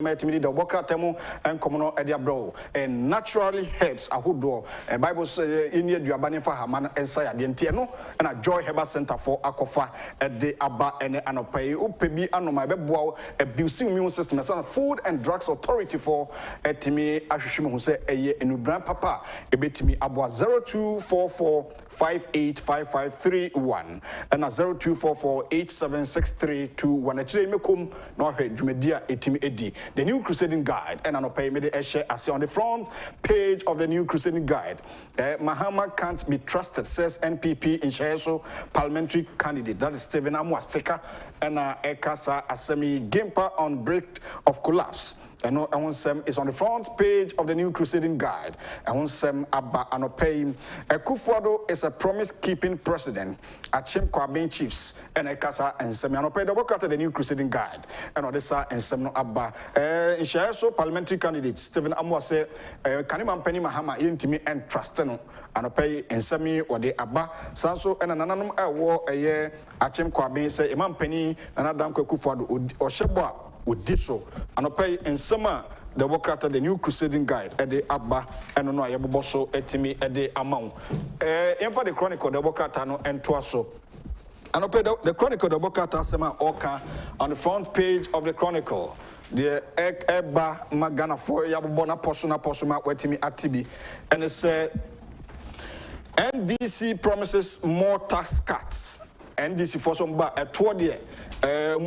Metimidi the worker temu and commono edia bro and naturally helps a hoodoo and Bible say in your duabani for Haman and Saya the Entiano and a joy heba center for Akofa at the Abba and Anopai Upebi Anoma Bebo abusing immune system as a Food and Drugs Authority for Etimi Ashishim who say a year in Ubran Papa a bitimi Abwa 0244 585531 and a 0244 876321 a chile mekum no head media etimi edi. The New Crusading Guide and an opay made as on the front page of the New Crusading Guide. Mahama can't be trusted, says NPP in Sheso parliamentary candidate. That is Stephen Amwasteka and Ekasa Asemi Gimpa on brink of collapse. And Awonsem is on the front page of the New Crusading Guide. Awonsem Abba Anopay. Akufo-addo is a promise-keeping president. Agyapong chiefs and Ekasa and Semi Anopay. The work at the New Crusading Guide. And Odessa and Semno Abba. In Sheso parliamentary candidate Stephen Amwase. Kaniman Penny Mahama Intimi and Trusteno. Anopay and Semi or the Abba. Sanso and Ananum war a year. Agyapong say Imam Penny and Adam Akufo-addo or Sheba. Udiso Anopay and summer the work at the New Crusading Guide at the Abba and no Yaboso etimi at the amount. For the Chronicle the work at no and Twaso. Anopay the Chronicle the work at Sema Oka on the front page of the Chronicle. The Eba Magana for Yabona Posuna Posuma Wetimi Atibi and it said NDC promises more tax cuts. NDC for some bar toward the so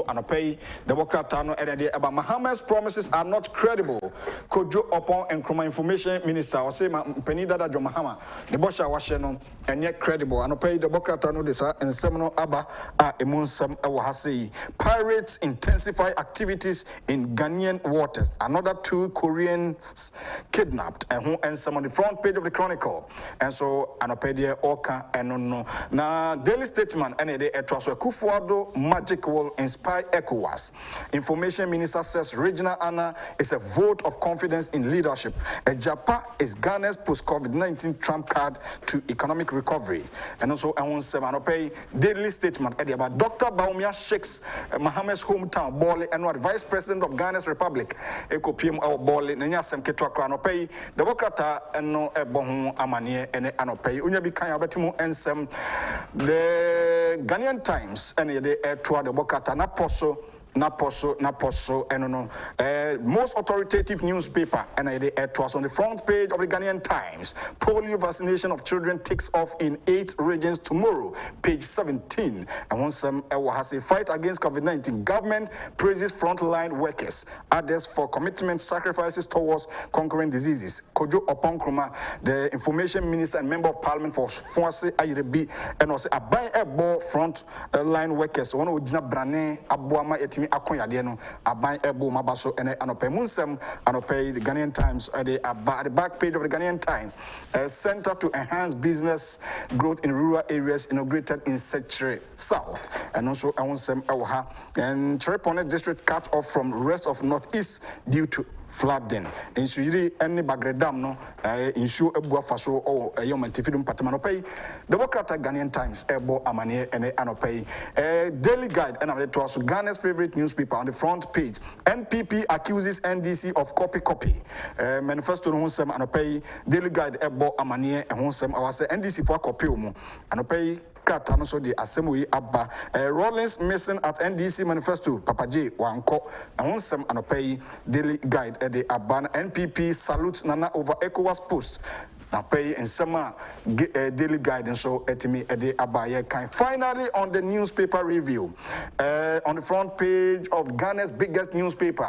Anopay the Bokatano and about Mahama's promises are not credible. Kojo upon and Kroma information minister or say Penida Mahama the Bosha Washeno and yet credible Anopay the Bokatano desa and Seminole Abba are among some Awahasi. Pirates intensify activities in Ghanaian waters. Another 2 Koreans kidnapped and some on the front page of the Chronicle. And so Anopay the Oka and no now Daily Statesman and Akufo-addo magic will inspire ECOWAS. Information Minister says Regina Anna is a vote of confidence in leadership. Agyapong is Ghana's post-COVID-19 trump card to economic recovery. And also I want to pay Daily Statement about Dr. Baumia shakes Mohammed's hometown Bole and what Vice President of Ghana's Republic Ekopium our Bole Nanyasem Ketwakra no pay the Bokata and no Ebohu Amanie and Anopay Unyabi Kanya Betimu and some the Ghanaian Times and the air to the Bokata Naposo and no most authoritative newspaper and the air to us on the front page of the Ghanaian Times. Polio vaccination of children takes off in 8 regions tomorrow, page 17. And once has a fight against COVID-19. Government praises frontline workers. Others for commitment sacrifices towards conquering diseases. Kojo Oponkroma, the information minister and member of parliament for Fonse Ayirebi, and also Abai Ebo frontline workers. One of Jina Brane Abuama Etimi Akonya Deno, Abai Ebo Mabaso and Anope Munsem, Anope the Ghanaian Times at the back page of the Ghanaian Times. A center to enhance business growth in rural areas inaugurated in Secretary South. And also I want some Awaha and Cherepone district cut off from rest of Northeast due to flooding. In Suri, any Bagredam, no, insure a Buafaso or a Yoman Tifidum Patamanopay, the Bokata Ghanaian Times, Ebo Amane, and Anopay, Daily Guide, and it was Ghana's favorite newspaper on the front page. NPP accuses NDC of copy. Manifesto Honsem Anopay, Daily Guide, Ebo Amane, and Honsem, I was NDC for copy, Anopay. Katano so the assembly Abba Rollins missing at NDC manifesto Papa J Wanko and Honsem Anopay Daily Guide at the Abban NPP salutes Nana over ECOWAS post. Now pay and summer Daily Guide and so etimi at the Abba kind. Finally on the newspaper review on the front page of Ghana's biggest newspaper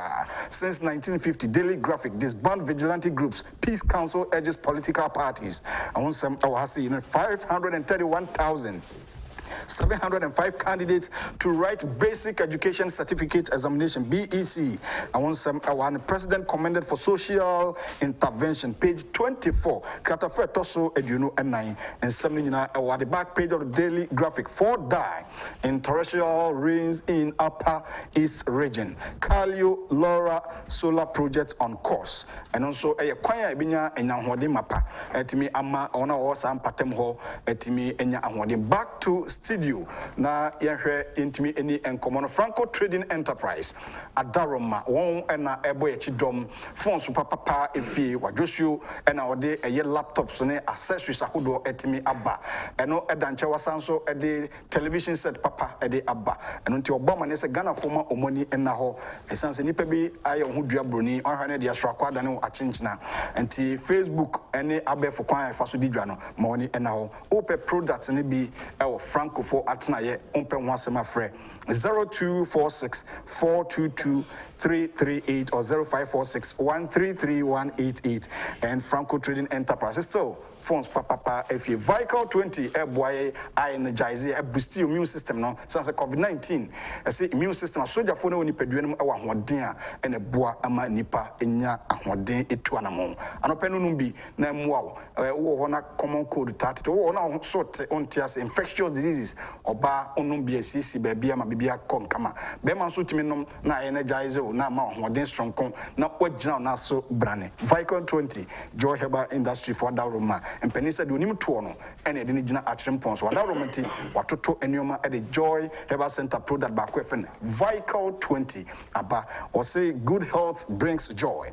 since 1950, Daily Graphic disband vigilante groups. Peace Council urges political parties. I want some 531,705 candidates to write basic education certificate examination BEC. I want some one president commended for social intervention, page 24. Katafe Toso Eduno and 9 and 7 at the back page of the Daily Graphic. 4 die in torrential rains in Upper East region. Kalio Laura solar project on course. And also a kwaya binya and Yahwadi mapa. Etimi ama ona or some patem ho etimi and Yahwadi back to studio na yɛhwɛ intimi any enkomo no Franco Trading Enterprise adaroma won na ebo yɛchidom phones papa efie wadwosio na ode eye laptops ne accessories ahodo etimi aba eno edanche wasanso ede television set papa ede aba eno nti obama ne se Ghana former omoni na ho esanse nipa bi aye ho dua broni onhwa ne de asro akwada ne achinchina nti Facebook ene abefo kwan fa so didwa no ma oni na ho ope product ne bi ewo Francofo atenaye ompe ho asema frɛ 0246 422 338 or 0546 133 188 and Franco Trading Enterprise still phones papa if you vehicle 20 boy I energize a boost your immune system no since COVID-19 I say immune system soldier phone oni peduanum e wa hoden a boa ama nipa enya ahoden etu anamo anopenu num bi na mmoa wo ho na common cold 30 wo na sort ontias infectious diseases oba onum bi asisi ba bia ma bibia kom kama be man so timi nom na energize na ma hoden strong kon na wagina na so brane vehicle 20 joy herbal industry for daroma and penisa de onim to no ene de ne gina atrem pons wada romanti watoto enioma e de joy herbal center product back wefen vehicle 20 aba or say good health brings joy.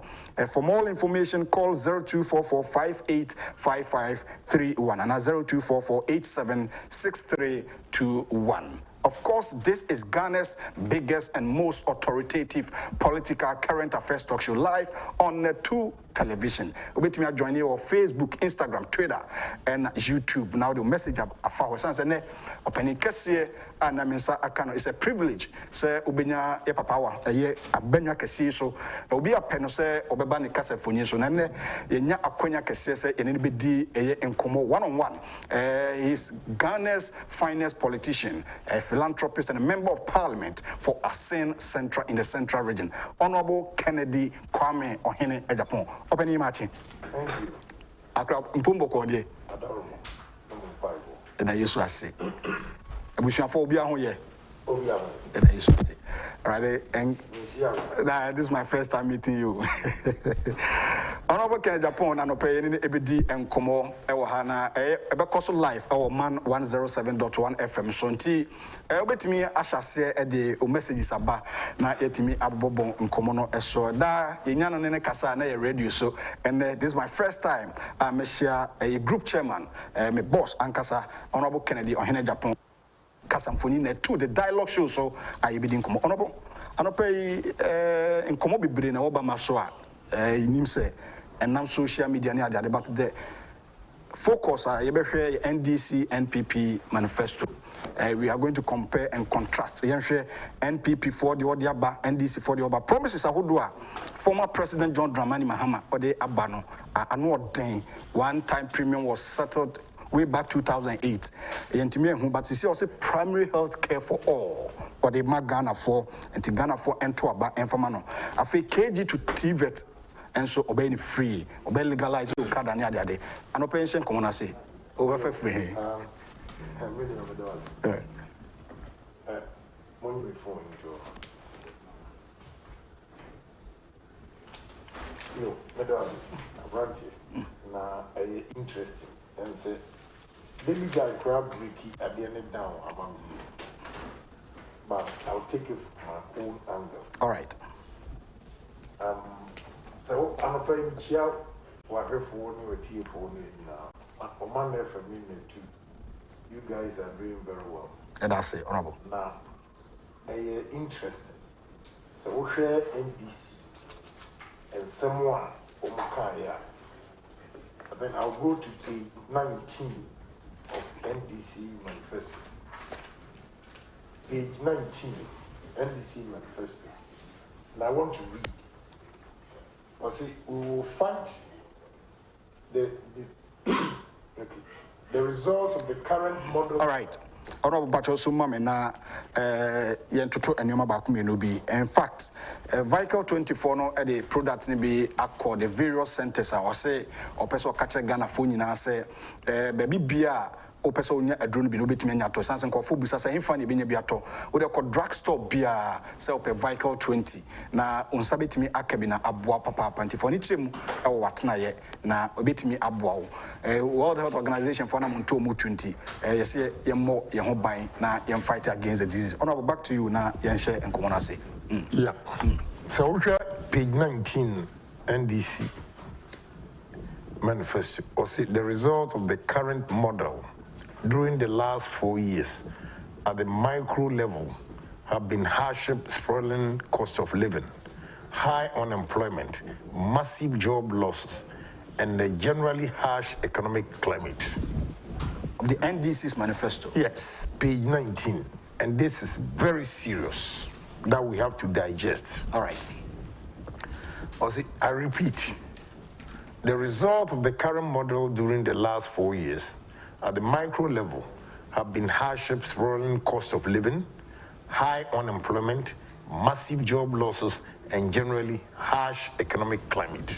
For more information call 0244585531 and 0244876321. Of course, this is Ghana's biggest and most authoritative political current affairs talk show live on 2 television. Wait me join you on Facebook, Instagram, Twitter, and YouTube. Now the message of Afahosan ne opening kese and Minsa Akano is a privilege. Say ubenya e papawa ye abenya kese so obi apeno say obeba ne kasa fonye so na ne yenya akonya kese say ene be di eye enkomo one on one. He's Ghana's finest politician, a philanthropist and a member of parliament for Asen Central in the Central region. Honorable Kennedy Kwame Ohene Agyapong. Open your matching. Thank you. Akra mpumbo ko de. And I used to say. Abushafo obi ahun ye. Obi ahun. And I used to say. Right, and this is my first time meeting you. Honorable Kennedy Agyapong and pay any ebedi enkomo ewo ha na ebekoso live our man 107.1 FM so nti obetimi ahyase e de o messages aba na yetimi abobon enkomo no eso da yenya no ne kasa na ye radio so and this is my first time me share a group chairman my boss ankasa Honorable Kennedy Ohene Agyapong kasamfoni na to the dialogue show so ayebedi enkomo honorable anopay enkomo bibre na oba maso a nim say and now social media near the about the focus NDC NPP manifesto. We are going to compare and contrast. NPP for the Odiaba, NDC for the Oba. Promises are who former President John Dramani Mahama or the Abano. One-time premium was settled way back 2008. But you see also primary health care for all. Or the Ghana for and Ghana for and to Aba and Famano. I feel KG to TVET. And so obey free, obey legalize your card and yada. And operation come on I say over for free. Money before you Medas grant now interesting and say the legal crab Ricky at the end down among you. But I'll take it from my own angle. All right. So I'm a friend here. What her phone or tea phone now? A man there for me too. You guys are doing very well. And I say, honorable. Now, interesting. So we share NDC and someone Omakaya. Then I'll go to page 19 of NDC manifesto. Page 19, NDC manifesto. And I want to read. I see, we will fight the results of the current model. All right. Honorable Bacho Sumame na yentoto enyoma baako menu bi. In fact, Vehicle 24 no the products ni bi akọ the various centers or say or person catch Ghana phone nyina say baby bia o pese onya aduro no bi no betumi anya to sanse nkofo busa say hemfa na ebenya bi ato wo de ko drugstore bia say o pe vehicle 20 na onsa betumi akabi na aboa papa panti for ni kiremu e wo watena ye na obetumi aboa wo World Health Organization for na monto mu 20 yesi ye mo ye ho ban na ye fight against the disease. Honorable, back to you na ye share enkomo na say. Yeah. So we page 19 NDC manifesto or see the result of the current model during the last 4 years at the micro level have been hardship, sprawling cost of living, high unemployment, massive job losses, and a generally harsh economic climate. Of the NDC's manifesto? Yes, page 19. And this is very serious that we have to digest. All right. I repeat, the result of the current model during the last 4 years at the micro level have been hardship, sprawling cost of living, high unemployment, massive job losses, and generally harsh economic climate.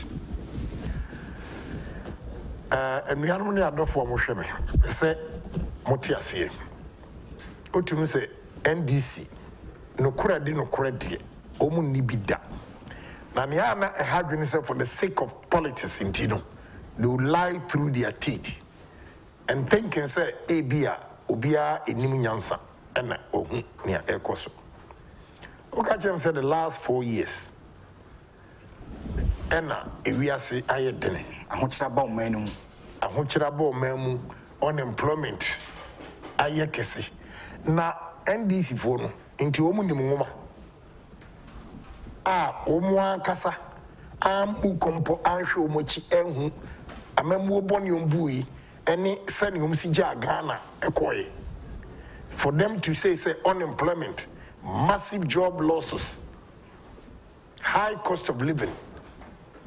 And we are only adult for Mosheme. Say, Motiasi. Otumi say NDC. No credit, no credit. Omu nibida. Na niana ehadwene say for the sake of politics in Tino, they will lie through their teeth and thinking say ebia obia enim nyansa ena ohu nia ekoso. Okachem said the last 4 years ena ewiase ayedene Ahochiraba omanu unemployment ayekesi na NDC for no nti omu nim ngoma omu akasa amu kompo anhwe omochi enhu amamu boni ombui eni sani omsi ja Ghana ekoye for them to say unemployment, massive job losses, high cost of living,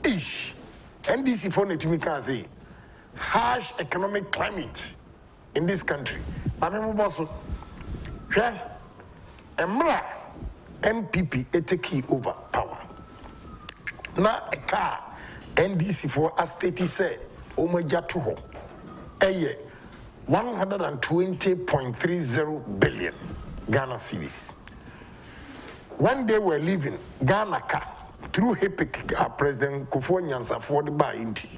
NDC for Netimika say harsh economic climate in this country. Amamu boso Emra MPP take over power. Na a car NDC for a state say Omaja to ho. 120.30 billion Ghana cedis. When they were leaving Ghana car through HIPIC President Kufuor Nyansa for the buy inti.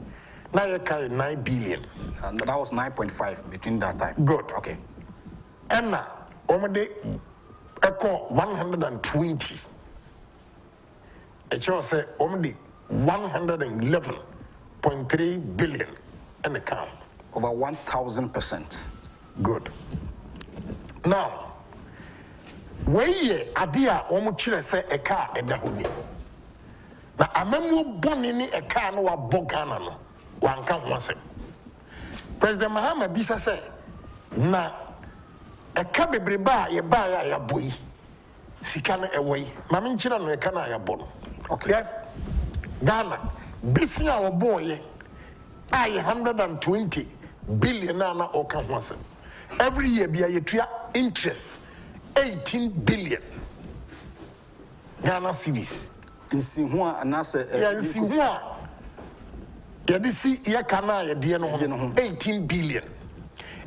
Now you carry 9 billion. And that was 9.5 between that time. Good. Okay. And now Omade Echo 120. It shows say only 111.3 billion in account. Over 1,000%. Good. Now, where adia omuchire say a car edahuni. Na amemu boni ni a car no wa bogana no. Wanka wase. President Mahama bisa say na a car bebreba ye ba ya boy. Sikana away. Mami nchira no e kana ya bon. Okay. Yeah? Ghana bisia wo boy ay 120 billion na oka wase. Every year be a interest 18 billion Ghana cedis. Insihuwa anase Insihuwa yadisi yakana yadie no 18 billion.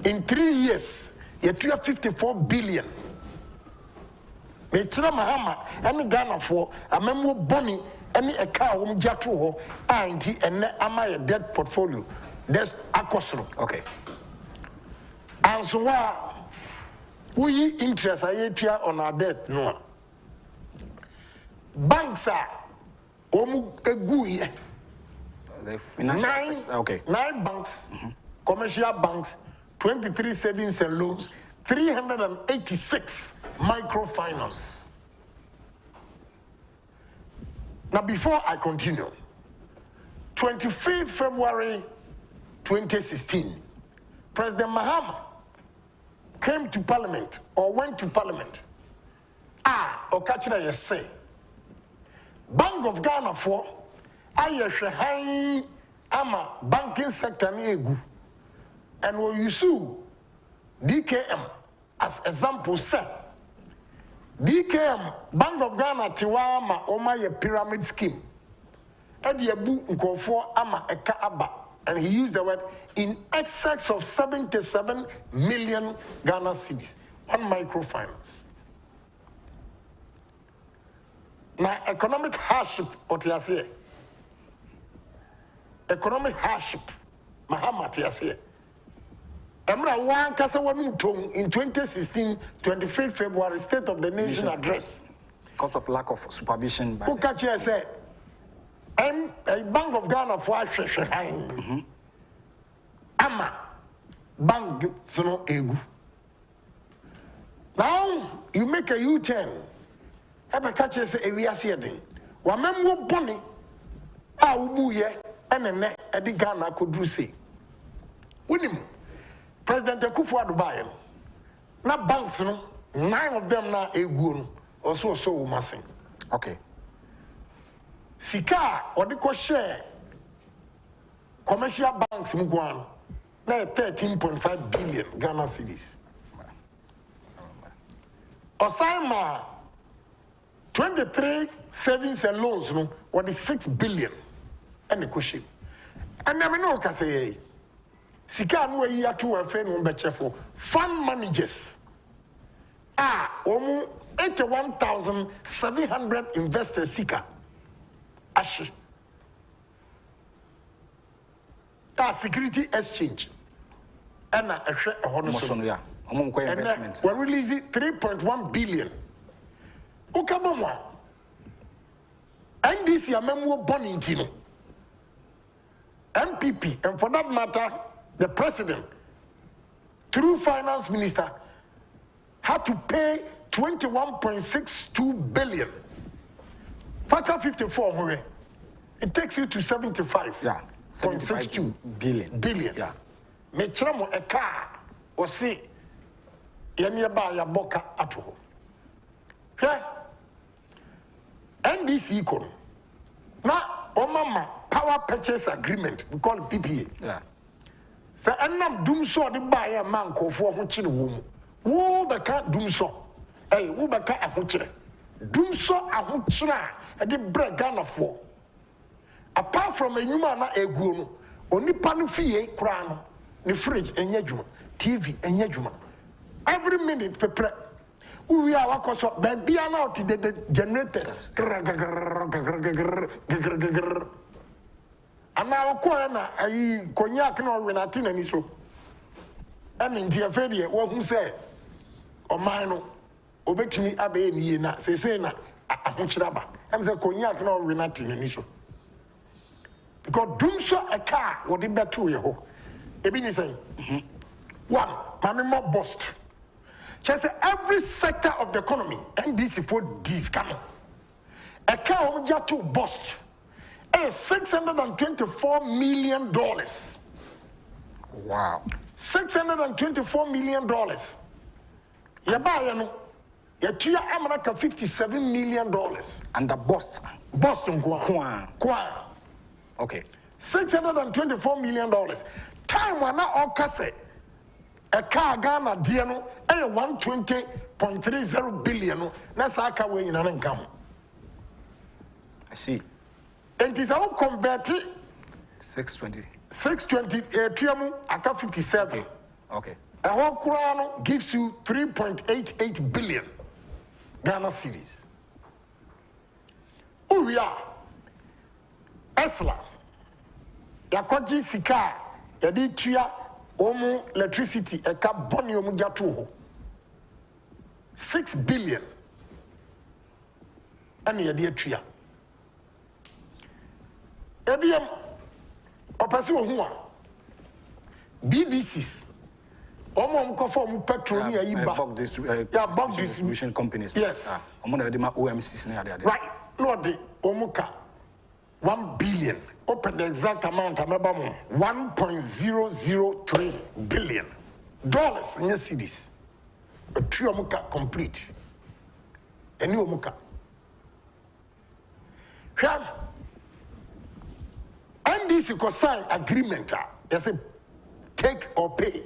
In 3 years you 54 billion. Mechira Mahama any Ghana for amemo boni any a car jatu ho anti and ama a debt portfolio. That's akosro. Okay. And so we interest on our debt no. Banks are omu eguye. The financial sector. Okay. 9 banks, commercial banks, 23 savings and loans, 386 microfinance. Now before I continue, 25th February 2016, President Mahama came to Parliament or went to Parliament. Okachira yes say. Bank of Ghana for ayeshe high ama banking sector ni egu. And we use DKM as example say. DKM Bank of Ghana tiwa ama oma ye pyramid scheme. Edi ebu nkofo ama eka aba and he used the word in excess of 77 million Ghana cedis on microfinance. Now, economic hardship, what you say? Economic hardship, Mahamat, you say. Emra one kasa wanu tong in 2016, 23 February, State of the Nation address. Because of lack of supervision by Ukachi said, and a Bank of Ghana for Asheshain. Ama Bank Sono Egu. Now you make a U-turn. Ebe kache se area sieding. Wa memwo boni a ubuye enene edi Ghana kodru se. Unim President Akufo-Addo baye na banks no 9 of them na egu no also umase. Okay. Sika odiko share commercial banks mugwan na 13.5 billion Ghana cedis. Osaima 23 savings and loans no what is 6 billion and the question. And I know ka say sika no yi ato afa no be chefo fund managers omu 81,700 investors sika ashi security exchange and a hono ya omo ko investment we release 3.1 billion ukabomwa NDC amemwo boni ntino MPP and for that matter the president through finance minister had to pay 21.62 billion. Factor 54 it takes you to 75. Yeah, 75 billion. Yeah. Me tramo a car or see yanyaba ya boka ato. Yeah. NDC kon. Na omama power purchase agreement we call it PPA. Yeah. So enam dum so de buy a man ko for ho chine wo mu. Wo be ka dum so. Wo be ka ahokyere. Dum so ahokyere a de bread Ghana for. Apart from enyuma na eguo no, onipa no fie kra no, ne fridge enye dwuma, TV enye dwuma. Every minute pepre. We are wakoso baby na oti the generators. Ana ko na ayi konyak na we na tina ni so. Ani ntia fedie wo hu se oman no obetumi abe ni na sese na ahokyere ba. Em se konyak na we na tina ni so. Because doom so a car what did better to you. Ebi ni say one, mami more bust. Just every sector of the economy and this for this come. A car will get to bust. $624 million. Wow. $624 million. Yabayano, Yatia America $57 million. And the bust. Boston Kwa. Okay. $624 million. Time when all casse a car Ghana Diano a 120.30 billion. That's how can we in an income. I see. And it is all converted 620. 620 triamu aka 57. Okay. A whole crown gives you 3.88 billion Ghana cedis. Oh yeah. Esla. Yakoji sika yadi tuya omu electricity eka boni omu jatu 6 billion. Ani yadi tuya. Ebiem opasi ohua BDCs omo mkofo mu petrol ni ayiba bulk distribution companies. Yes. Omo na dem OMCs na ade. Right. Lord omuka 1 billion. Open the exact amount ameba mo 1.003 billion dollars in cedis. A tree omuka complete. Eni omuka. NDC could sign agreement. They say take or pay.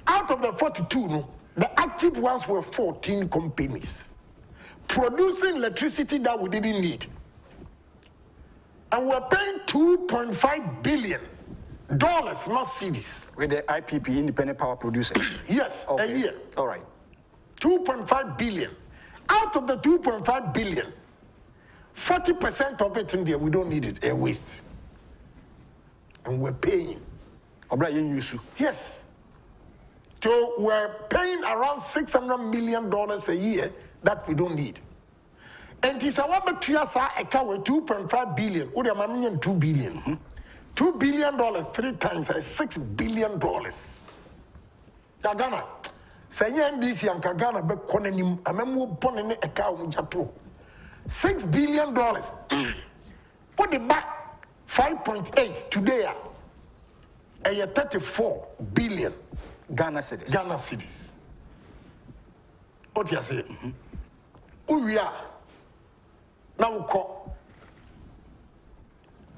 Out of the 42, no, the active ones were 14 companies producing electricity that we didn't need. And we're paying 2.5 billion Dollars, not cedis. With the IPP, Independent Power Producers. Yes, okay. a year. All right. 2.5 billion. Out of the 2.5 billion, 40% of it in there, we don't need it, a waste. And we're paying. Yes. So we're paying around $600 million a year that we don't need. And this our materials account 2.5 billion. What am I meaning? 2 billion. $2 billion 3 times is $6 billion. Ghana. Say this young Ghana be konenim amemu bonene account jato. $6 billion. Put the back 5.8 today. A 34 billion Ghana cedis. Ghana cedis. What you say? We are now call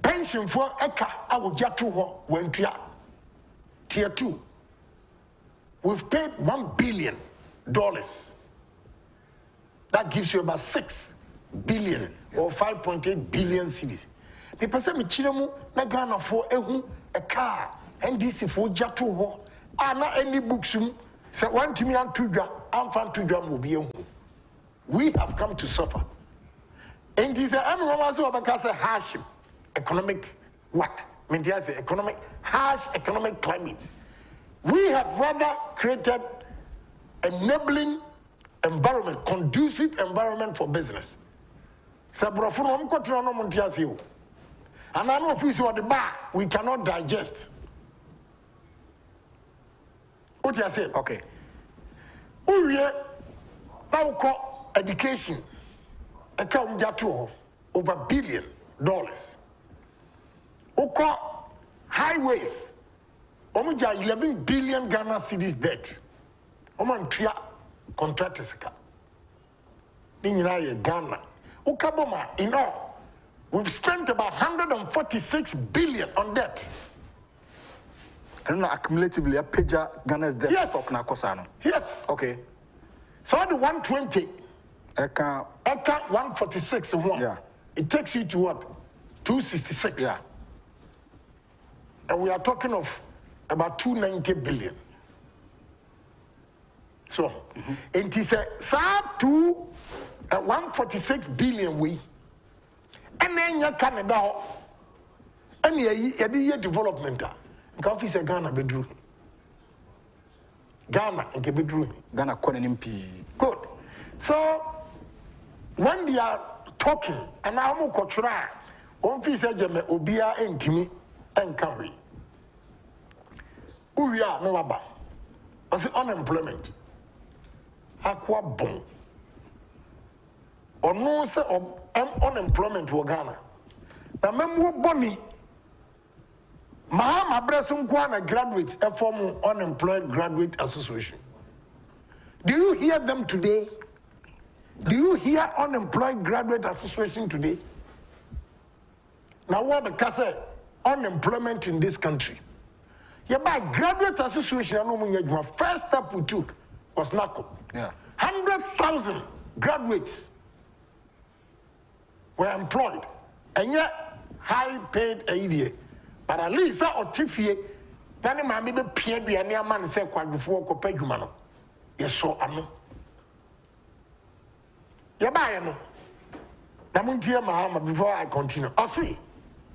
pension for Eka. I will get to her when tier 2. We've paid $1 billion. That gives you about 6 billion or 5.8 billion cedis. The person me chiramu na Ghana for a car. And this if we get to her, na any books so one to me and two I'm fan to will be we have come to suffer. And this I'm also because a harsh economic what? Economic harsh economic climate. We have rather created enabling environment, conducive environment for business. So and I know if we saw the bar, we cannot digest. What you say? Okay. We now call education account over $1 billion. We call highways. 11 billion Ghana cedis debt. Oman tria contractors. In Ghana. Ukaboma, in all, we've spent about 146 billion on debt. And now accumulatively, a pager Ghana's debt stock na kosano. Yes. Okay. So the 120. Eka 146. Yeah. It takes you to what? 266. Yeah. And we are talking of about 290 billion. So, it is a 146 billion we. And then you Canada and you development. Because it's Ghana bedroom. Ghana and bedroom. Ghana MP. Good. So when they are talking, and I'm going to try, officer Jame Obia and Timmy and Carry. We are no about. I say unemployment. Agyapong. Or no say unemployment to Ghana. Now, member Bonnie. Mahama Bresum Kwana graduates a form unemployed graduate association. Do you hear them today? Do you hear unemployed graduate association today? Now what the case unemployment in this country? Yeah, by graduate association, first step we took was NACO. Yeah. 100,000 graduates were employed, and yet high paid ADA. But at least that otifie, nani mami be pie bia ne ama ne se kwadwofo ko padwuma no. Ye so ano. Ye ba ye no. Na muntie Mahama before I continue. See,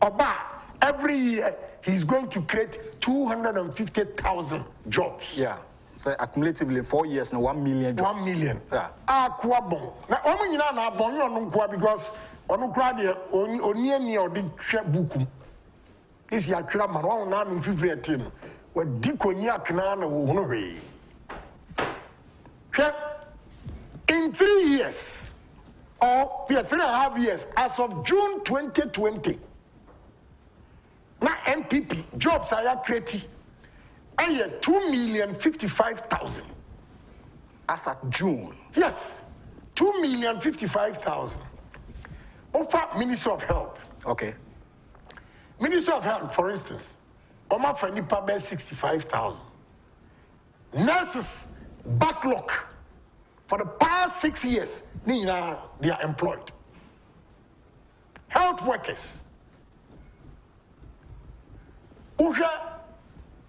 Oba every year he's going to create 250,000 jobs. Yeah. So accumulatively in 4 years now 1 million jobs. 1 million. Yeah. Agyapong. Na omo nyina na abon yo no kwa because onu kra de oni ani o de hwe buku. Is ya kra man won na no fifre team. We di konyi akna na wo hono hwe. In 3 years or 3.5 years as of June 2020 na MPP jobs are created. And 2,055,000. As at June. Yes, 2,055,000. Offer Minister of Health. Okay. Minister of Health, for instance, Oma for nipa 65,000. Nurses backlog for the past 6 years. They are employed. Health workers.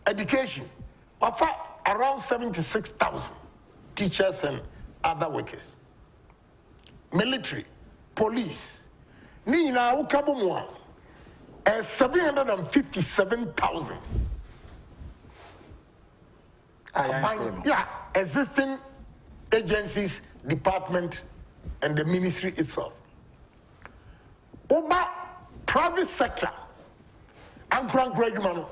education, offer around 76,000 teachers and other workers. Military, police, Nina Ukabumwa, 757,000. Yeah, existing agencies, department, and the ministry itself. Over private sector, and Grand Graduate,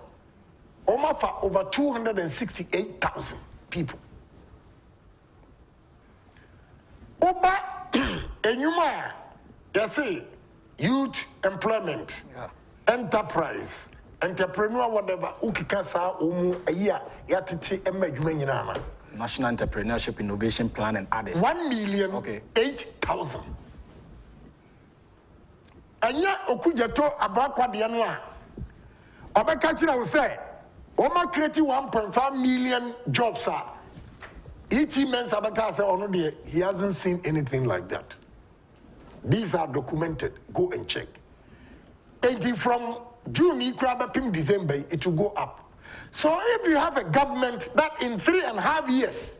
for over 268,000 people. Over Enyuma, you see, youth employment, enterprise, entrepreneur, whatever, ukikasa umu aya yatiti emejuma. National Entrepreneurship Innovation Plan and others. 1,008,000. Anya okujeto abakwa dianwa. Obekachira will say, Oma creating 1.5 million jobs. ET men's abaka say, oh no, he hasn't seen anything like that. These are documented. Go and check. And from June, December, it will go up. So if you have a government that in 3.5 years,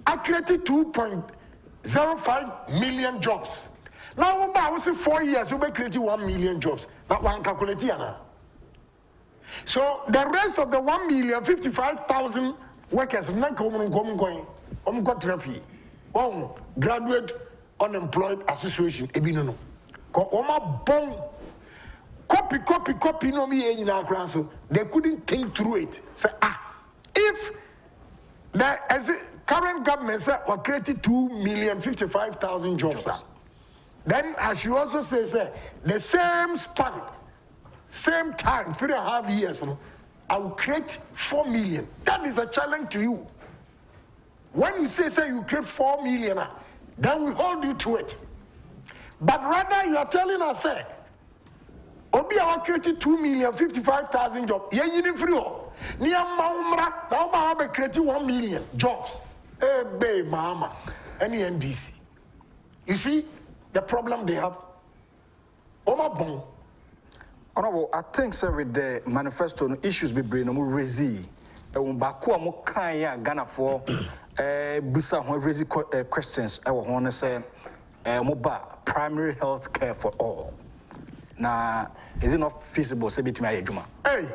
I created 2.05 million jobs. Now, about 4 years, we created 1 million jobs. That one calculated. So the rest of the 1,055,000 workers, graduate unemployed association, ebinono. Copy, no me in our so they couldn't think through it. Say, if the current government said we created 2,055,000 jobs, then as you also say, the same span, same time, 3.5 years, I will create 4 million. That is a challenge to you. When you say you create 4 million, then we hold you to it. But rather you are telling us, say, Obi awa created 2,055,000 jobs. Ye yini free o. Ni amaumra na oba awa created 1 million jobs. Be mama. Any NDC. You see the problem they have. Oma bon. Honorable, I think sir with the manifesto no issues be bring no raise. Baku amo kan ya Ghana for bisa ho raise questions e wo ho say mo ba primary health care for all. Now, is it not feasible? Say between my juma. Hey,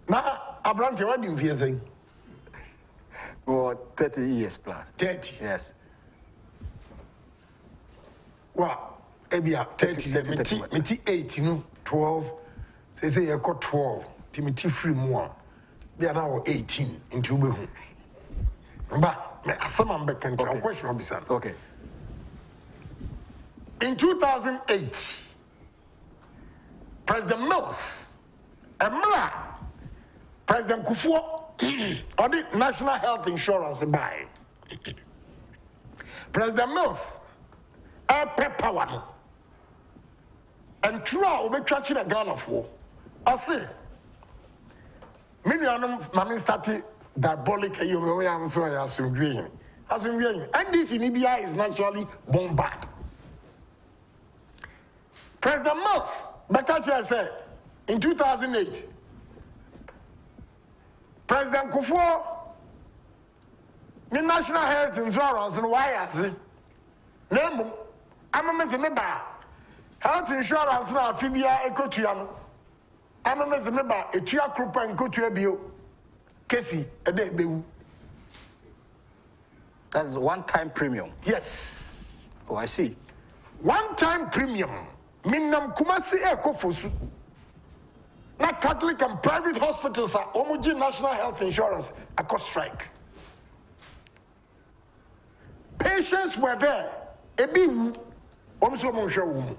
now Abrante, what do you saying? For 30 years plus. 30. Yes. Well, ebia 30. Me 8, 12. Say you got 12. Timothy free more. They are now 18 into be. But me asama mbeka nti question obisa. Okay. In 2008. President Mills, President Kufuor, or the National Health Insurance by President Mills, power, and throughout we catching a Ghana for. I say, many of them, Mammy started diabolic. You have so I assume green, and this in Libya is naturally bombarded. President Mills. Bakachi said in 2008, President Kufuor, the National Health Insurance and why is it? Name, I'm a member. Health Insurance now, Fibia Ecotiano. I'm a member, a Tia Krupa and Cotuabio, Kessie, a day. That's one-time premium. Yes. Oh, I see. One-time premium. Minam Kumasi Ekofusu. Na Catholic and private hospitals are Omuji National Health Insurance a cost strike. Patients were there. Ebi omso mo hwe wo.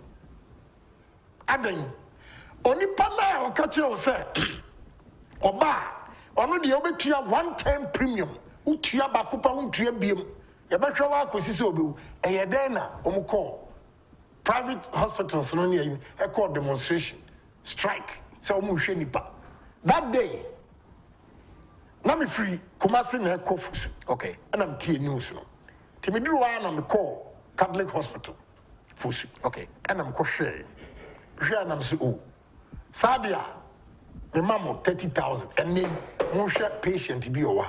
Adan. Oni pana o ka kire o se. Oba, ono de obetua one-time premium. Utua bakopa untua biem. Ye behwe wa akosi se obewu. Eye den na omukọ. Private hospitals no near a court demonstration, strike, so nipa. That day, Nami free Kumasi na Kofus. Okay. And I'm T news. Timidru I'm call Catholic Hospital. Fusu. Okay. And I'm Koshe. And I'm so Sadia the mammo 30,000 and then one patient be over.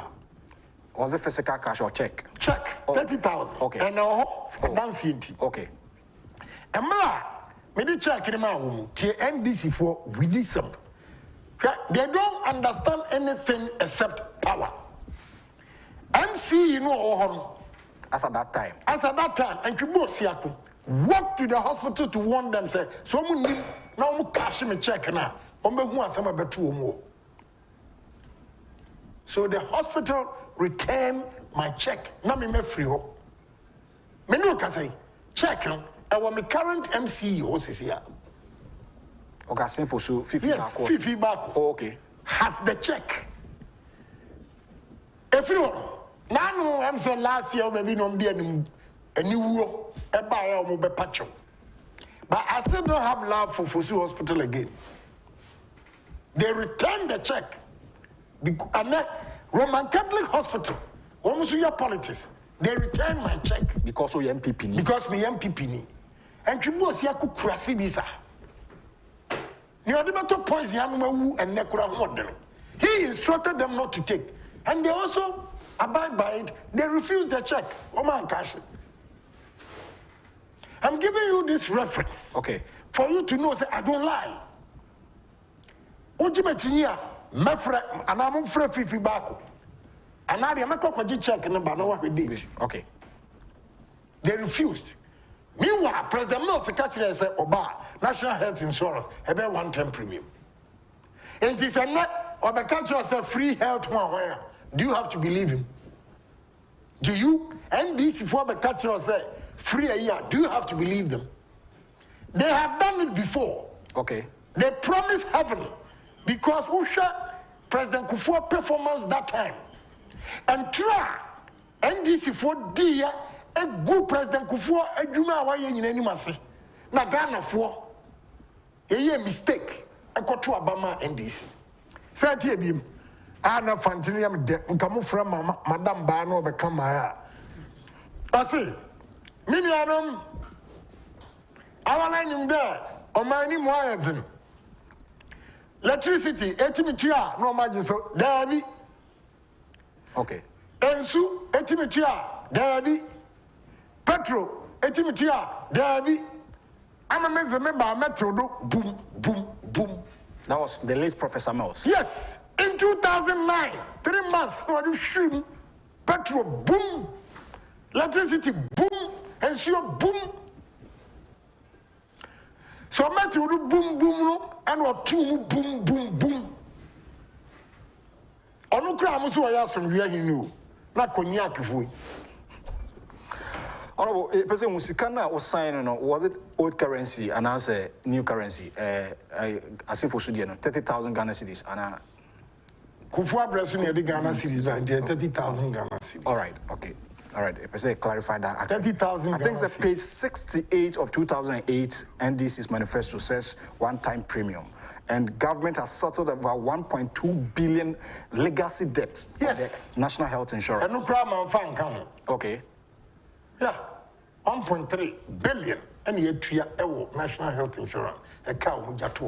Was it physical cash or check? Check 30,000. Okay. And now dancing. Okay. And ma, me the check in my room. The NDC for we need some. They don't understand anything except power. MC, you know, as at that time. And Kibo Siaku walk to the hospital to warn them, say, so many now cash me check now. So the hospital returned my check. Now me free ho. Me no can say check. I want my current MC here. Okay, same for so 50 yes, 50 back. Oh, okay. Has the check. Everyone. Now I'm saying last year maybe no be a new buy patch. But I still don't have love for Fosu Hospital again. They returned the check. And that Roman Catholic Hospital, almost your politics, they returned my check. Because of your MPP. Because me MPP. And Kibo Siaku Krasidisa. You are the better points and Nekura. He instructed them not to take. And they also abide by it. They refused the check. Oman cash. I'm giving you this reference. Okay. For you to know, say, I don't lie. Ultimately, mefre, and I'm afraid 50 back. And I am a check and about what we did. Okay. They refused. Meanwhile, President Mills said, Oba, National Health Insurance, about 110 premium. And he said, or the country said free health one where. Do you have to believe him? Do you? And this for the country said free a year. Do you have to believe them? They have done it before. Okay. They promised heaven because Usha, President Kufuor performance that time. And try NDC for dear a good President Kufuor a Juma way in any massy. Na Ghana for a mistake. I got to Obama NDC. Said him. Ana Fantinium de Nkamu from Madame Bano become my. I see. Minianum. Our line in there. On my name was electricity, 80 meter, no margin so there be. Okay. Ensu, 80 meter, there be. Petrol, 80 meter, there be. I'm a member, metro, boom, boom, boom. That was the late Professor Mills. Yes. In 2009, 3 months, no, you stream, petrol, boom, electricity, boom, and sure, boom. So I met you do boom, boom, and what two boom, boom, boom. On no crime, so I asked him, you knew, not cognac if we. Honorable, President Musikana was signing, was it old currency and as a new currency? I say for Sudan, 30,000 Ghana cedis and Kufuor blessing the Ghana cedis and 30,000 Ghana cedis. All right, okay. All right, President, clarify that. 30,000 I think it's page 68 of 2008 NDC's manifesto says one-time premium. And government has settled about 1.2 billion legacy debt. Yes. The National Health Insurance. And no crime fan come. Okay. Yeah. 1.3 billion. And yet, National Health Insurance. A cow with that.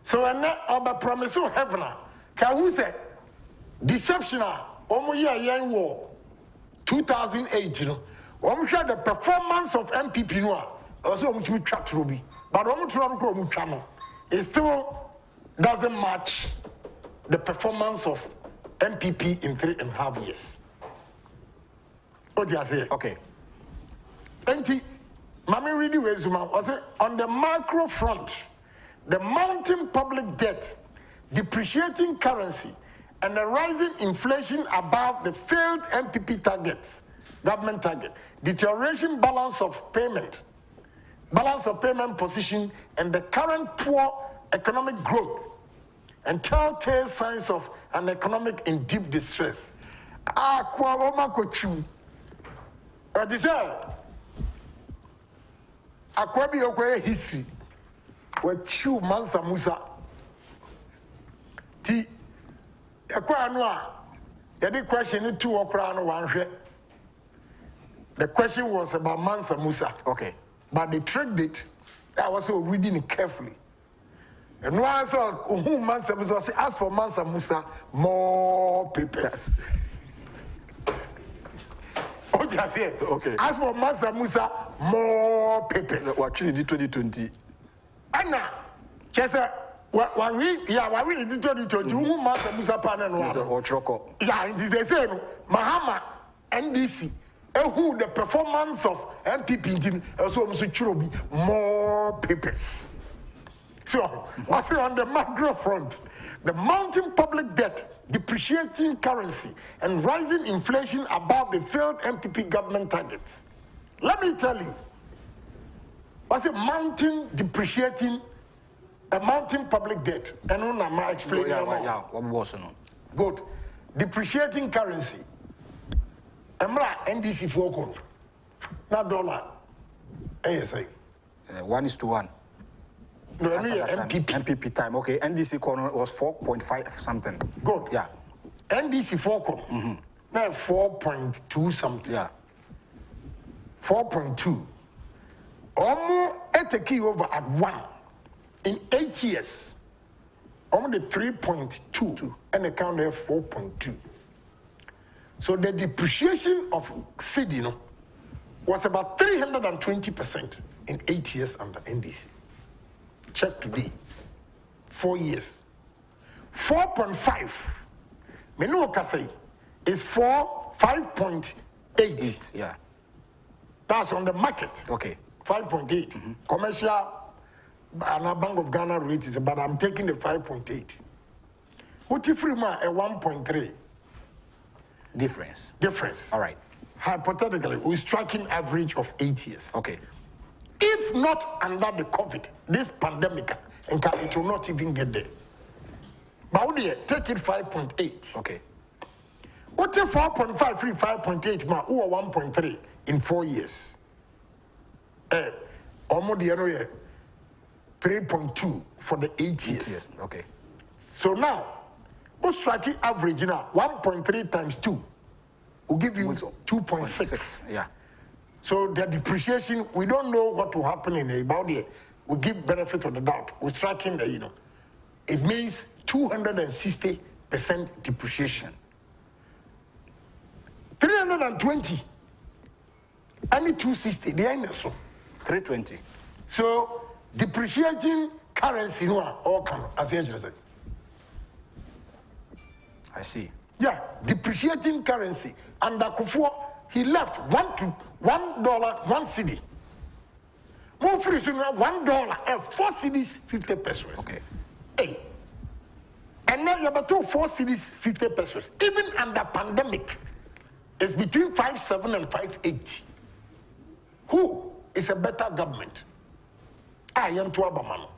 So, and that about promise of heaven. Who said deception? Almost year war 2018. I'm sure the performance of MPP also to track Ruby, but it still doesn't match the performance of MPP in 3.5 years. What do you say? Okay. Auntie, Mami really was on the macro front, the mounting public debt, depreciating currency, and the rising inflation above the failed MPP targets, government target, deterioration balance of payment position, and the current poor economic growth, and telltale signs of an economic in deep distress. History with Chu Mansa Musa. Ti the question two one. The question was about Mansa Musa. Okay. But they tricked it. I was reading it carefully. And no answer who Mansa Musa say, ask for Mansa Musa more papers. Okay. As for Mansa Musa, more papers. What actually did 2020? Anna, Chesa, what we did 2020, who Mansa Musa panel. Yeah, it is the same. Mahama, NDC, who the performance of MPP team also be more papers. So, what's on the macro front? The mounting public debt, depreciating currency, and rising inflation above the failed MPP government targets. Let me tell you, what's a mounting, depreciating, a mounting public debt? And I'm explaining. What was it? Good. Depreciating currency. Emra NDC for not dollar. ASI. 1:1. No, MPP time. Okay, NDC corner was 4.5 something. Good. Yeah. NDC 4 now 4.2 something. Yeah. 4.2. Almost at a key over at 1 in 8 years. Almost the 3.2 and account there 4.2. So the depreciation of cedi was about 320% in 8 years under NDC. Check today. 4 years. 4.5. Menu Kasei is 5.8. Yeah. That's on the market. Okay. 5.8. Commercial and a Bank of Ghana rate is about, I'm taking the 5.8. What if we a 1.3? Difference. All right. Hypothetically, we're striking average of 8 years. Okay. If not under the COVID, this pandemic, and it will not even get there. But take it 5.8. Okay. What if 4.5, 5.8, ma, or 1.3 in 4 years? Almost the other 3.2 for the 8 years. Okay. So now, what's striking average now? 1.3 times 2 will give you 2.6. Yeah. So the depreciation, we don't know what will happen in about it. We give benefit of the doubt. We're striking the, it means 260% depreciation. 320. Only 260. The end so. 320. So depreciating currency all come as I said. I see. Yeah, depreciating currency. And akufo, he left $1 cedi. More free soon $1 and 4 cedis 50 pesos. Okay. Hey. And now you have 4 cedis 50 pesos. Even under pandemic, it's between 5.7 and 5.8. Who is a better government? I am to Abamano.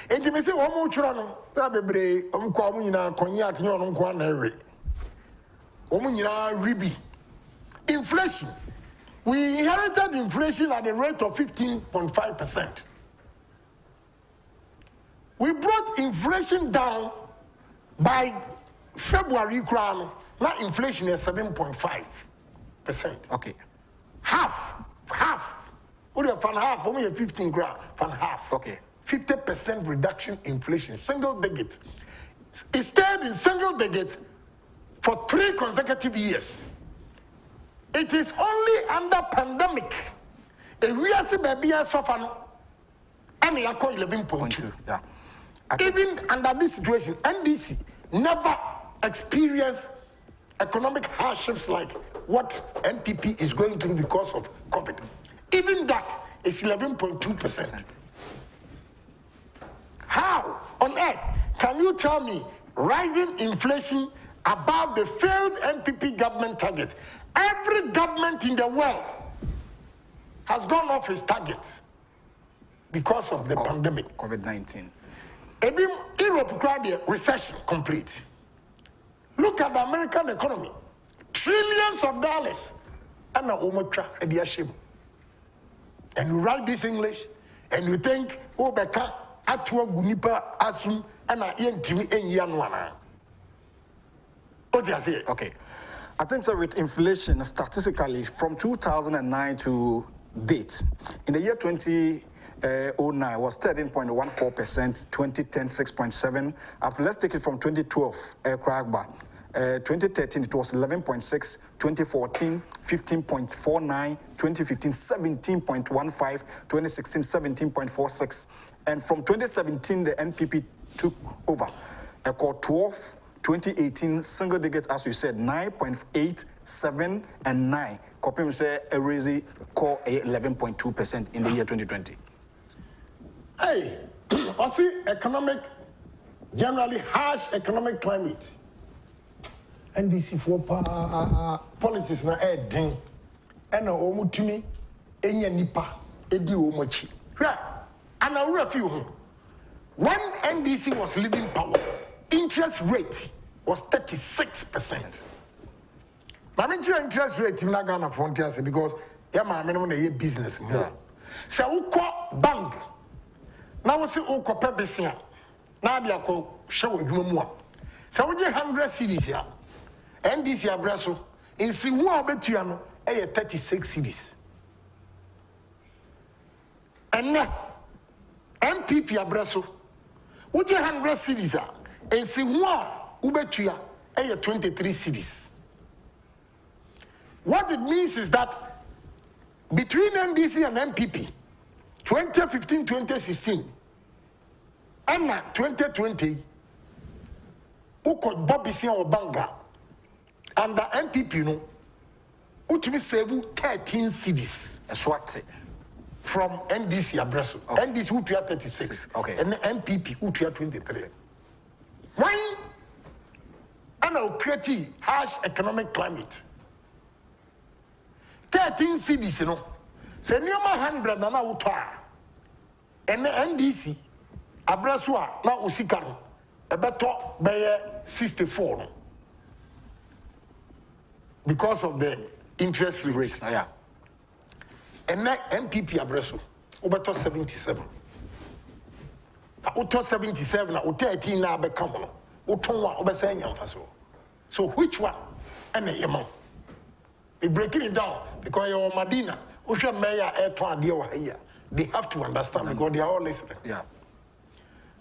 And you may say, "Oh, Muchurano, Sabebre, Omquamina, Cognac, Yon, Quanere, Omuna, Ribi." Inflation. We inherited inflation at a rate of 15.5%. We brought inflation down by February. Now inflation is 7.5%. Okay. Half. What do you fan half? Only 15 grand. Fan half. Okay. 50% reduction in inflation. Single digit. It stayed in single digit for 3 consecutive years. It is only under pandemic. We are seeing baby suffer. And we are 11.2. Yeah. Even under this situation, NDC never experienced economic hardships like what NPP is going through because of COVID. Even that is 11.2%. How on earth can you tell me rising inflation above the failed NPP government target? Every government in the world has gone off its targets because of the pandemic. COVID-19. Europe cried recession complete. Look at the American economy. Trillions of dollars. And you write this English and you think, oh, Beka, Atwa Gunipa Asum, and I Yentimi Enyanwana. What do you say? Okay. I think so with inflation, statistically, from 2009 to date, in the year 2020, 09 was 13.14%, 2010 6.7. Let's take it from 2012, Crackbar. 2013 it was 11.6, 2014 15.49, 2015 17.15, 2016 17.46, and from 2017 the NPP took over. Echo 12, 2018 single digit, as you said, 9.8, 7, and 9. Kopim say a raise call 11.2% in the year 2020. Hey, I see generally harsh economic climate. NDC for politics na ding ena omutumi enya nipa edi omochi hwa ana wura fi ho when NDC was leading power interest rate was 36%. I mean interest rate in Ghana frontiers because ya ma me no na business mo se ukọ bank na wo se ukọ pebesia na dia ko hwe wadwuma mu a se wo je 100 cedis ya NDC abraso in si who obetua no 36 cedis. And now MPP abraso which 100 cedis and si who obetua 23 cedis. What it means is that between NDC and MPP 2015-2016 and 2020 uko Bobby or Banga and the MPP no utumi save 13 cedis. Swat from NDC abraso. Okay. NDC utuya 36. Okay. And the MPP utuya 23. Why? And now create harsh economic climate. 13 cedis, you know. Say near 100 na na utwa. And the NDC abraso na usikano. A better by 64. No? Because of the interest rate. Yeah. And now MPP abraso over 77. Now 77 now 13 now become no. Utonwa over saying yamfaso. So which one? And the amount. We breaking it down because your Madina, Usha Mayor Air they have to understand because they are all listening. Yeah.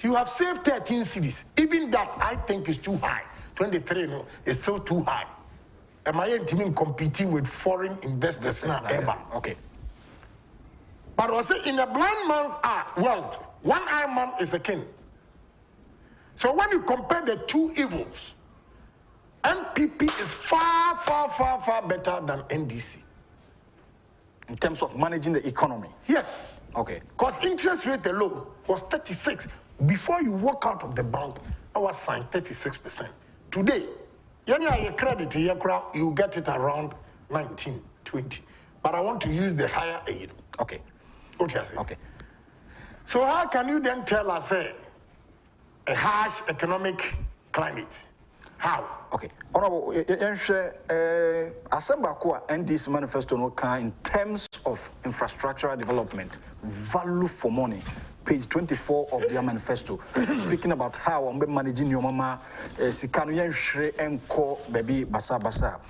You have saved 13 cities. Even that I think is too high. 23 no, is still too high. Am I even competing with foreign investors now ever? Okay. But also in a blind man's world, one-eyed man is a king. So when you compare the two evils, MPP is far, far, far, far better than NDC. In terms of managing the economy? Yes. Okay. Because interest rate alone was 36. Before you walk out of the bank, I was signed 36%. Today, your credit, you get it around 19, 20. But I want to use the higher aid. Okay. What you say? Okay. So how can you then tell us a harsh economic climate? How? Okay. Honorable, Asembako NDC manifesto no can in terms of infrastructural development, value for money. Page 24 of their manifesto, speaking about how I'm managing your mama, Sikanu Yenshre Enko baby Basa Basa.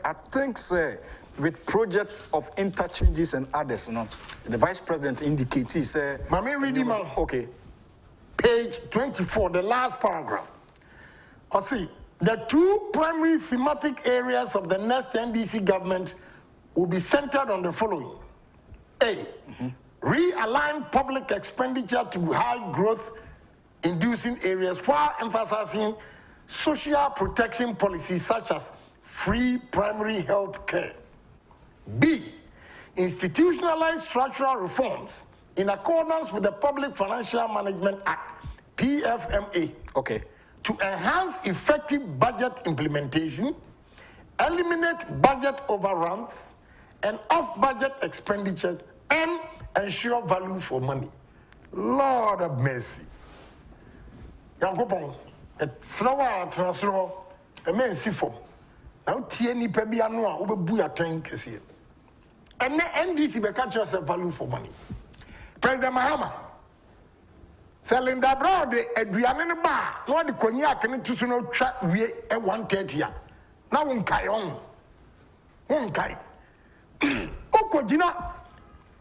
I think, sir, with projects of interchanges and others, you know, the vice president indicated, sir. Mami reading, man. Okay. Page 24, the last paragraph. I see the two primary thematic areas of the next NDC government will be centered on the following: A. Realign public expenditure to high growth inducing areas while emphasizing social protection policies such as free primary health care. B. Institutionalize structural reforms in accordance with the Public Financial Management Act, PFMA. Okay. To enhance effective budget implementation, eliminate budget overruns and off-budget expenditures, and ensure value for money. Lord of mercy. Agyapong, Srawa transro, a man sifo. Now TNI Pebianoa, Ubebuya tank is here. And the NDC be catch yourself value for money. President Mahama. Selling the broad, Adrian bar, no the cognac and to no trap we at 130. Now one kai on. One kai. Okojina.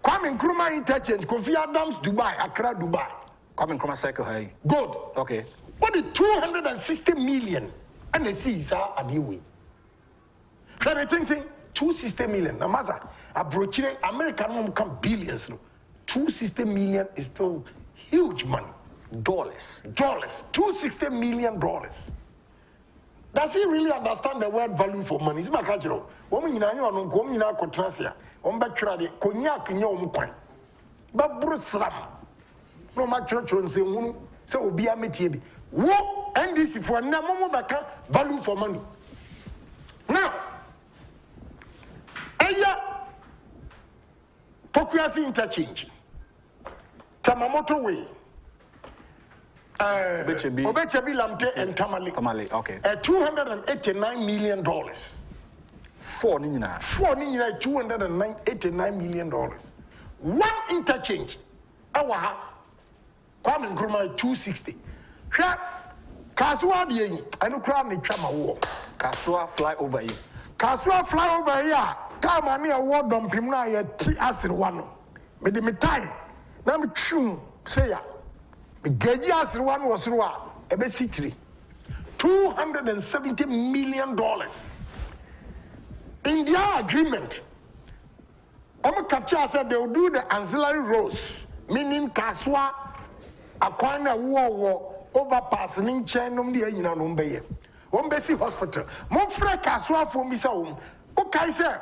Kwame Nkrumah interchange, Kofi Adams, Dubai, Accra, Dubai. Kwame Nkrumah circle, hey. Good. Okay. What the 260 million and the seas are at the way. Can I think 260 million? Namaza, a brochure, American come billions. 260 million is still huge money. Dollars. 260 million dollars. Does he really understand the word value for money? It's my culture. Woman in annual no come in our contrasia. Batradi, cognac in your point. But Bruce Ram. No matter what say, so be a métier. What and this for Namomo Baka value for money. Now, Aya Pokuasi interchange. Tamamoto way. Obechebi Lamte and Tamale. Okay. $289 million. Four nina, $289 million. One interchange. Our Kwame Nkrumah 260. Kasua di I no crowd ni chama wo. Kasua fly over here. Kasua fly over here. Kama ni a war dumpim na ye ti asir wano. Me de me time. Na me tune say ya. Me geji asir wano wasirwa ebe sitri. $270 million. In their agreement, Omo Capture said they will do the ancillary roads, meaning Kaswa, Akwana War, overpassing chain on the Yina Numbay. Ombesi Hospital. Monfre Kaswa for Misa Home. Okay, sir.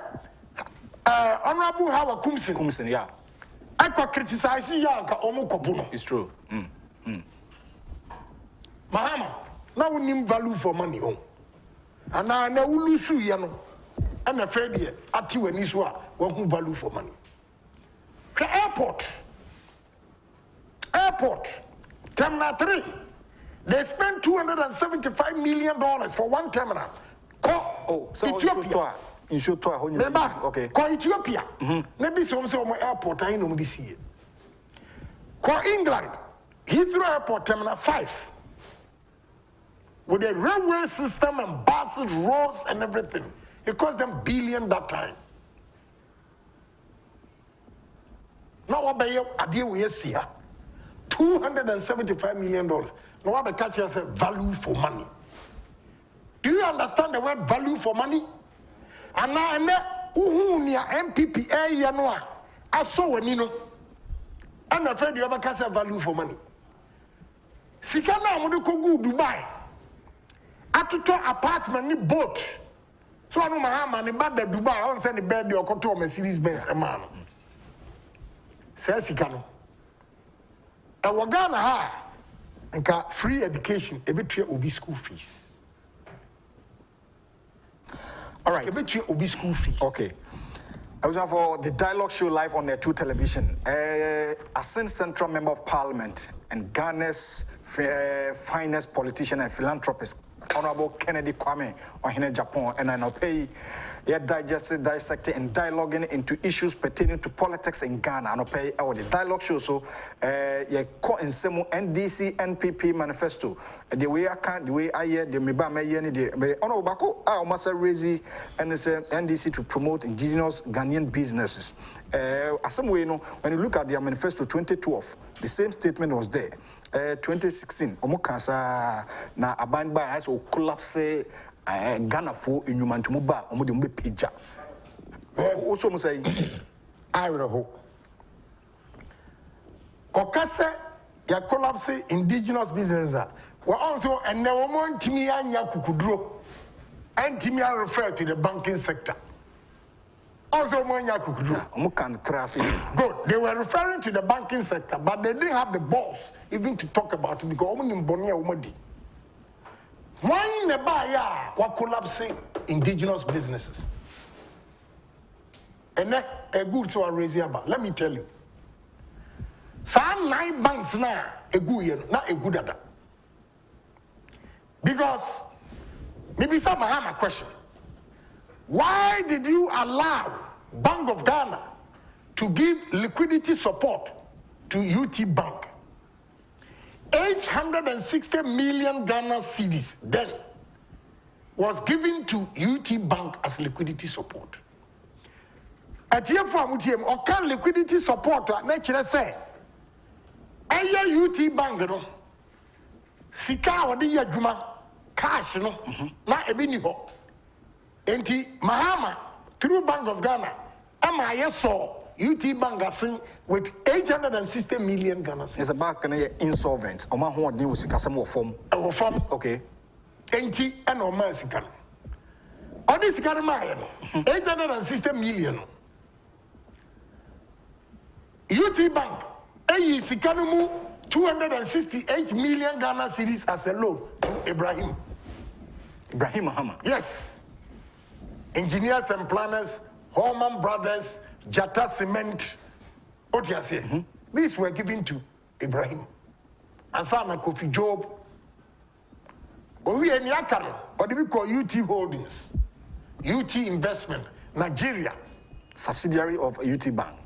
Honorable Howard Kumsin, yeah. I could criticize Yanka Omo Kopuno. It's true. Mahama, now we need value for money home. And I know Ulusu Yano. I'm afraid here, at you and Iswa, won't value for money. The airport, Terminal 3, they spent $275 million for one terminal. So Ethiopia. Okay. Call Ethiopia. Maybe some airport, I know this year. Call England, Heathrow Airport, Terminal 5. With a railway system and buses, roads, and everything. It cost them billion that time. Now what by you idea we see here? $275 million. Now what the catch us value for money. Do you understand the word value for money? And now and uhunia MPP yanoa aso wenino. I'm afraid you ever catch value for money. Sikana amudu kogu Dubai. Atuto apartment ni boat. So I know Mahama ni bad Dubai. I want to send the bed or to a Mercedes Benz a man. Says he can. And Wagana ha and free education. Every year will be school fees. All right. Every year will be school fees. Okay. I was for the dialogue show live on the 2 television. Ascent Central Member of Parliament and Ghana's finest politician and philanthropist. Honorable Kennedy Kwame on Agyapong, and I now pay dissecting and dialoguing into issues pertaining to politics in Ghana. I pay our the dialogue show so in some NDC NPP manifesto the way I can't the way I hear the meba me the honorable Bako I must raise and NDC to promote indigenous Ghanaian businesses. Some way when you look at their manifesto 2012, the same statement was there. 2016, omukasa na aband by has collapse Ghana for in human to move back, omudi pija. Also, say, I will hope. Okase ya collapse indigenous business. We also and now one timia nyakukudro, and timia refer to the banking sector. Also, good. They were referring to the banking sector, but they didn't have the balls even to talk about it because why in the buyer were collapsing indigenous businesses? And that a good to raise about. Let me tell you. Some 9 banks now a good not a good other. Because maybe some have a question. Why did you allow Bank of Ghana to give liquidity support to UT Bank? 860 million Ghana cedis then was given to UT Bank as liquidity support. atiefo amutiem o kan liquidity support na kire say eye UT bank no sika odi yadwuma cash no na ebi ni ho enti Mahama through Bank of Ghana ama yeso UT bank asin with 860 million Ghana cedis. It's a bank na insolvent oma ho odin wo sika sem wo form okay enti and o man sika no odi sika no ma ye no 860 million UT bank eyi sika no mu 268 million Ghana cedis as a loan to Ibrahim Mahama. Yes. Engineers and planners, Holman Brothers, Jata Cement, Otiase. These were given to Ibrahim. Asana Kofi Job. We are Nyakano, what do we call UT Holdings? UT Investment, Nigeria. Subsidiary of UT Bank.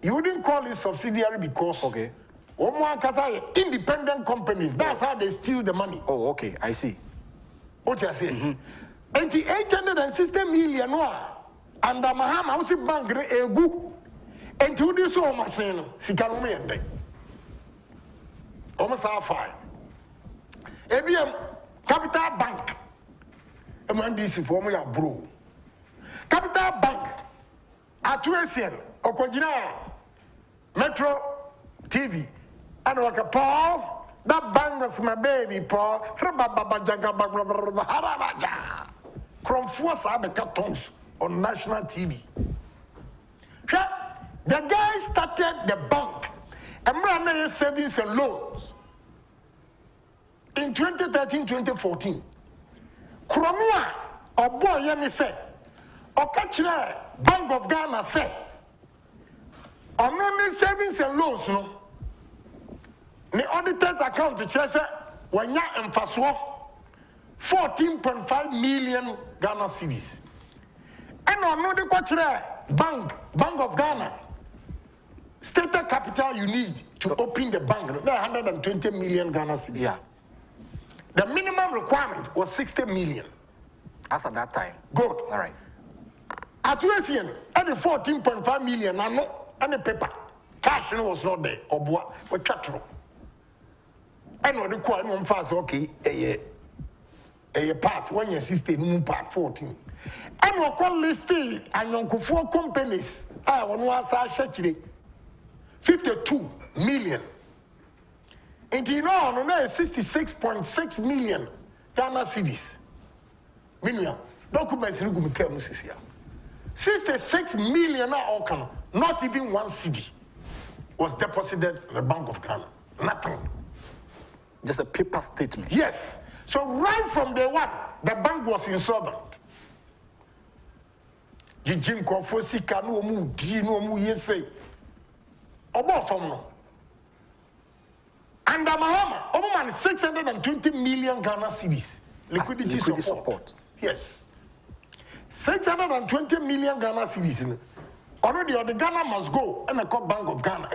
You wouldn't call it subsidiary because independent companies. That's how they steal the money. Oh, okay, I see. What you say? And the 860 million and the Mahama House Bank egu and to this almost Sikanome and they almost half fine. ABM Capital Bank. And when this formula bro. Capital Bank Atuesian Okojina Metro TV and like a Paul. That bank was my baby, Paul. Cromfours on national TV. The guy started the bank and ran savings and loans in 2013-2014. Kromua, or boy, Yemi said, or Kachina, Bank of Ghana said, or no savings and loans, no. The auditor's account to Chester when ya emphaso 14.5 million Ghana cedis. And on no the Bank of Ghana stated capital you need to open the bank 120 million Ghana cedis. Yeah. The minimum requirement was 60 million. As at that time. Good. All right. At Wesian, at the 14.5 million, and the paper. Cash was not there. Or what? We chatro. And what the quite fast okay, a part when your system part 14. And what call listing and your 4 companies. I want to say 52 million. And you know, 66.6 million Ghana cedis. Meanwhile, documents in the 66 million not even 1 cedi was deposited in the Bank of Ghana. Nothing. Just a paper statement. Yes. So right from day one, the bank was insolvent. Jijim Kofosi Kanu Mu Di no Mu Yese. Obo from no. And the Mahama, over 620 million Ghana cedis. Liquidity support. Yes. 620 million Ghana cedis. Already, the Ghana must go and the Bank of Ghana.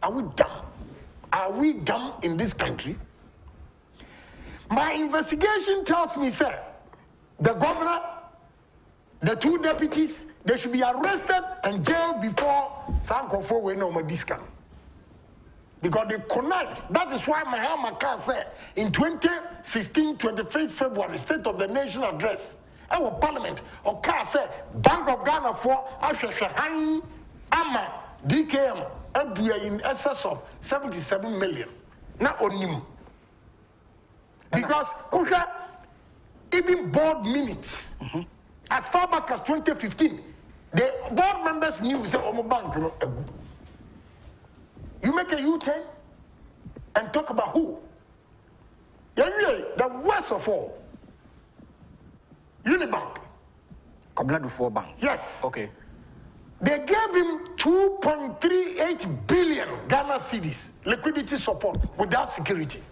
Are we dumb? Are we dumb in this country? My investigation tells me, sir, the governor, the 2 deputies, they should be arrested and jailed before Sankofo we no more discount. Because they connect. That is why Mahama Khan said in 2016, 25th February, State of the Nation address, our parliament, or Khan said, Bank of Ghana for Asheshahan, Ama, DKM, in excess of 77 million. Not on because even board minutes, as far back as 2015, the board members knew say bank. You make a U-turn and talk about who? The worst of all, Unibank. Kabla Bank. Yes. Okay. They gave him 2.38 billion Ghana cedis liquidity support without security.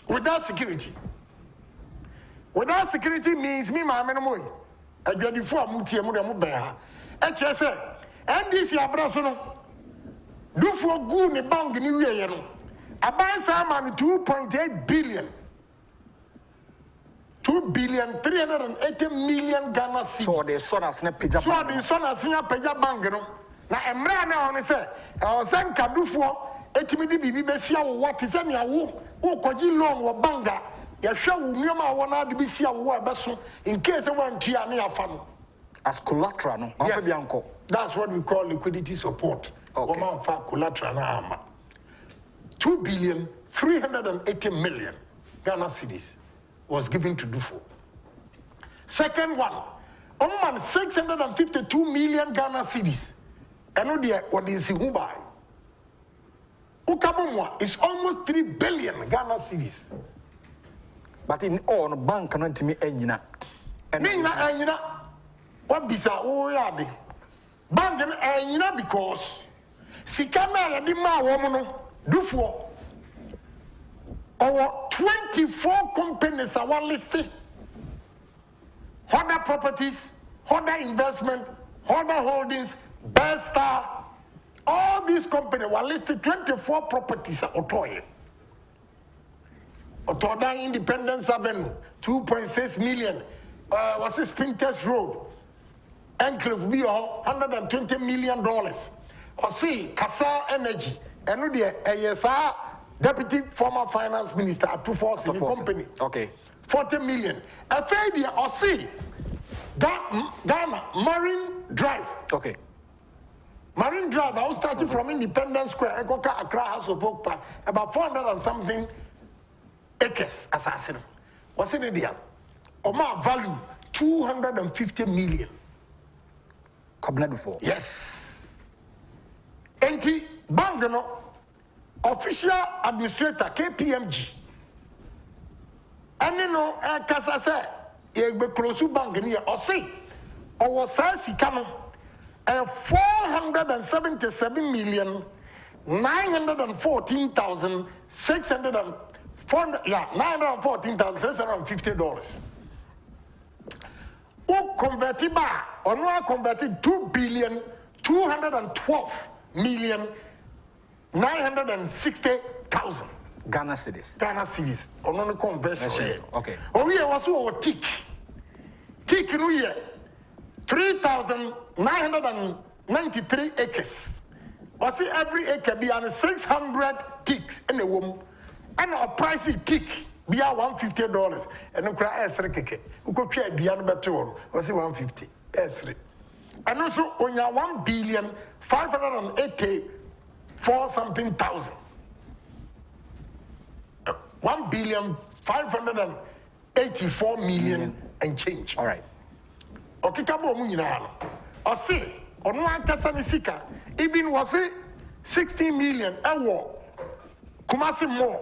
Without security. Without security means me my memory. I get before muti mu dem beha. HSA NDC abraso no. Do for good ne bank ni wiye no. Aban sa man 2.8 billion. 2,380,000,000 Ghana cedis. So the son has not paid. So the son has seen a paja bank. Na emra na on say san kadufo etimi di bibi besia wo what is any awo wo koji loan wo banga ya hwe wo nneoma wo na de besia wo abeso in case one tua na afa no as collateral no yes. That's what we call liquidity support. Okay. Woman fa collateral na ama 2,380,000,000 Ghana cedis was given to Dufo. Second one, 652,000,000 Ghana cedis. And what is in Dubai? Ukabumwa is almost 3 billion Ghana cedis. But in all, bank not to me enyina. Enyina. What bisa oyade? Bank enyina because sikana di ma woman Dufo. Our 24 companies are listed. Honda Properties, Honda Investment, Honda Holdings, Best Star, all these companies were listed 24 properties at Otoye. Otoda Independence Avenue, 2.6 million. Was it Spinters Road? Enclave Bio, $120 million. Or see, Kasa Energy, and the Deputy former Finance Minister at 240 in the company. Okay. 40 million. A failure or see Ghana Marine Drive. Okay. Marine Drive, I was starting from Independence Square, Ekoka, Accra, House of Oak Park, about 400 and something acres assassin. What's in India? Oma value 250 million. Yes. Enti Bangano, official administrator, KPMG. And you know, Kasa said, you be close to bank here, or say, or was Sikano, 477,914,650. Who converted by, or no converted 2,212,960,000. Ghana cedis. Ghana cedis. On no conversion. Okay. Oh, we was so tick. Tick no year. 3,993 acres. Or see every acre be on 600 ticks in a womb. And a pricey tick be $150. And no cry esre keke. We could try the better one. Or see 150. Esre. And also on your 1,584 something thousand. 1,584,000,000 and change. All right. Okay, kabo munyina. Or say, on one Kasanisika, even was it 16 million and war. Kumasi more.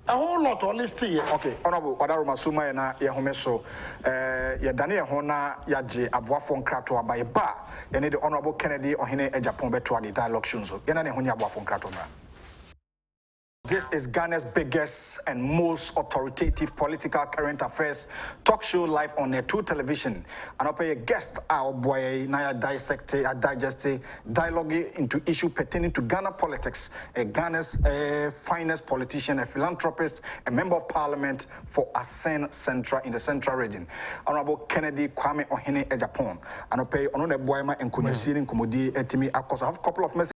A whole lot of list here. Okay, Honorable Wadaruma Suma na Yahomeso, Daniel Hona Yaji Abuafon Krato by Ba, and the Honorable Kennedy or Hine Agyapong Betua the dialogue shunzo. Yanane Honya Abuafon Krato. This is Ghana's biggest and most authoritative political current affairs talk show live on Two Television. And I'll pay a guest, our boy, Naya dissect, digest, dialogue into issue pertaining to Ghana politics. Ghana's finest politician, a philanthropist, a member of parliament for Asen Central in the Central region. Honorable Kennedy Kwame Ohene Agyapong. And I'll pay on the boy, and Kunyasiri Kumudi Etimi Akos. I have a couple of messages.